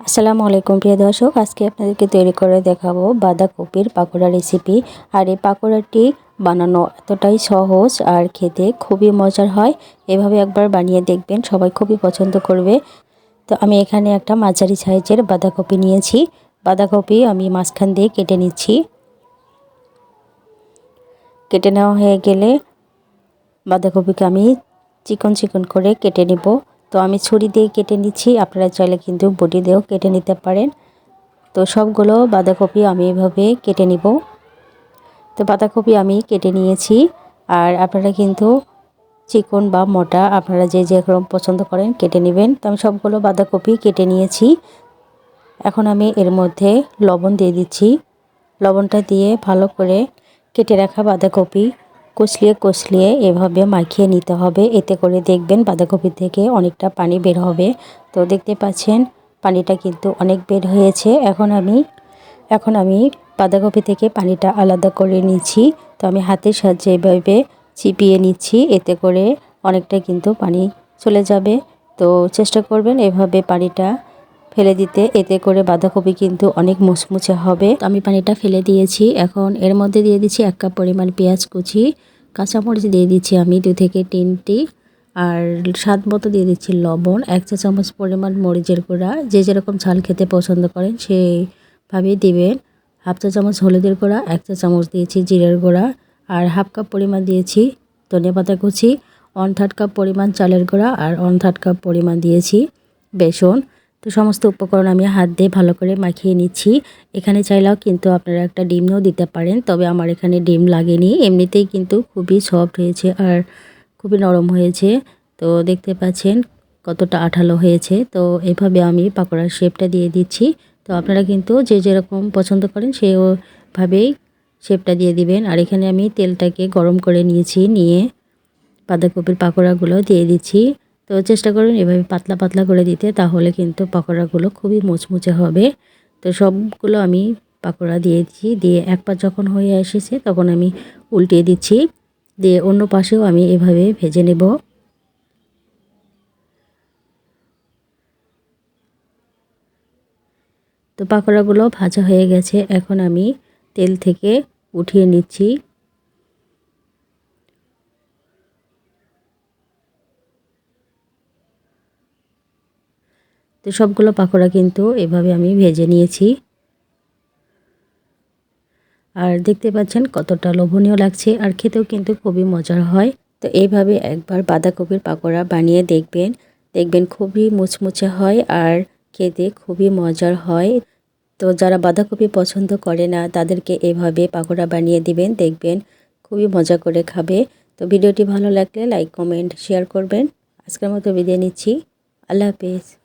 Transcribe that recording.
আসসালামু আলাইকুম প্রিয় দর্শক, আজকে আপনাদেরকে তৈরি করে দেখাবো বাঁধাকপির পাকোড়া রেসিপি। আর এই পাকোড়াটি বানানো এতটাই সহজ আর খেতে খুবই মজার হয়। এভাবে একবার বানিয়ে দেখবেন, সবাই খুবই পছন্দ করবে। তো আমি এখানে একটা মাঝারি সাইজের বাঁধাকপি নিয়েছি। বাঁধাকপি আমি মাঝখান দিয়ে কেটে নিচ্ছি। কেটে নেওয়া হয়ে গেলে বাঁধাকপিকে আমি চিকন চিকন করে কেটে নেব। তো আমি ছুরি দিয়ে কেটে নিচ্ছি, আপনারা চাইলে কিন্তু বটি দিয়েও কেটে নিতে পারেন। তো সবগুলো বাঁধাকপি আমি এভাবে কেটে নিব। তো বাঁধাকপি আমি কেটে নিয়েছি। আর আপনারা কিন্তু চিকন বা মোটা আপনারা যে যেরকম পছন্দ করেন কেটে নেবেন। তো আমি সবগুলো বাঁধাকপি কেটে নিয়েছি। এখন আমি এর মধ্যে লবণ দিয়ে দিচ্ছি। লবণটা দিয়ে ভালো করে কেটে রাখা বাঁধাকপি কষলিয়ে কষলিয়ে এভাবে মাখিয়ে নিতে হবে। এতে করে দেখবেন বাঁধাকপি থেকে অনেকটা পানি বের হবে। তো দেখতে পাচ্ছেন পানিটা কিন্তু অনেক বের হয়েছে। এখন আমি বাঁধাকপি থেকে পানিটা আলাদা করে নিচ্ছি। তো আমি হাতের সাহায্যে এভাবে চিপিয়ে নিচ্ছি, এতে করে অনেকটা কিন্তু পানি চলে যাবে। তো চেষ্টা করবেন এভাবে পানিটা ফেলে দিতে, এতে করে বাঁধাকপি কিন্তু অনেক মুচমুচে হবে। তো আমি পানিটা ফেলে দিয়েছি। এখন এর মধ্যে দিয়ে দিচ্ছি 1 কাপ পরিমাণ পেঁয়াজ কুচি, কাঁচামরিচ দিয়ে দিচ্ছি আমি 2 থেকে 3টি, আর স্বাদ মতো দিয়ে দিচ্ছি লবণ, 1 চা চামচ পরিমাণ মরিচের গুঁড়া। যে যেরকম ঝাল খেতে পছন্দ করেন সেইভাবেই দিবেন। 1/2 চা চামচ হলুদের গুঁড়া, 1 চা চামচ দিয়েছি জিরের গুঁড়া, আর 1/2 কাপ পরিমাণ দিয়েছি ধনেপাতা কুচি, 1/3 কাপ পরিমাণ চালের গুঁড়া, আর 1/3 কাপ পরিমাণ দিয়েছি বেসন। তো সমস্ত উপকরণ আমি হাত দিয়ে ভালো করে মাখিয়ে নিচ্ছি। এখানে চাইলেও কিন্তু আপনারা একটা ডিমও দিতে পারেন, তবে আমার এখানে ডিম লাগেনি। এমনিতেই কিন্তু খুবই সফট হয়েছে আর খুবই নরম হয়েছে। তো দেখতে পাচ্ছেন কতটা আঠালো হয়েছে। তো এভাবে আমি পাকোড়ার শেপটা দিয়ে দিচ্ছি। তো আপনারা কিন্তু যে যেরকম পছন্দ করেন সেভাবেই শেপটা দিয়ে দিবেন। আর এখানে আমি তেলটাকে গরম করে নিয়ে বাঁধাকপির পাকোড়াগুলো দিয়ে দিচ্ছি। তো চেষ্টা করুন এভাবে পাতলা পাতলা করে দিতে, তাহলে কিন্তু পাকোড়াগুলো খুবই মুচমুচে হবে। তো সবগুলো আমি পাকোড়া দিয়েছি। দিয়ে এক পাশ যখন হয়ে এসেছে তখন আমি উল্টিয়ে দিচ্ছি। দিয়ে অন্য পাশেও আমি এভাবে ভেজে নেব। তো পাকোড়াগুলো ভাজা হয়ে গেছে, এখন আমি তেল থেকে উঠিয়ে নিচ্ছি। তো সবগুলো পাকোড়া কিন্তু এভাবে আমি ভেজে নিয়েছি। আর দেখতে পাচ্ছেন কতটা লোভনীয় লাগছে, আর খেতেও কিন্তু খুবই মজার হয়। তো এইভাবে একবার বাঁধাকপির পাকোড়া বানিয়ে দেখবেন, দেখবেন খুবই মুচমুচে হয় আর খেতে খুবই মজার হয়। তো যারা বাঁধাকপি পছন্দ করে না তাদেরকে এভাবে পাকোড়া বানিয়ে দিবেন, দেখবেন খুবই মজা করে খাবে। তো ভিডিওটি ভালো লাগলে লাইক কমেন্ট শেয়ার করবেন। আজকের মতো বিদায় নিচ্ছি। আল্লাহ হাফেজ।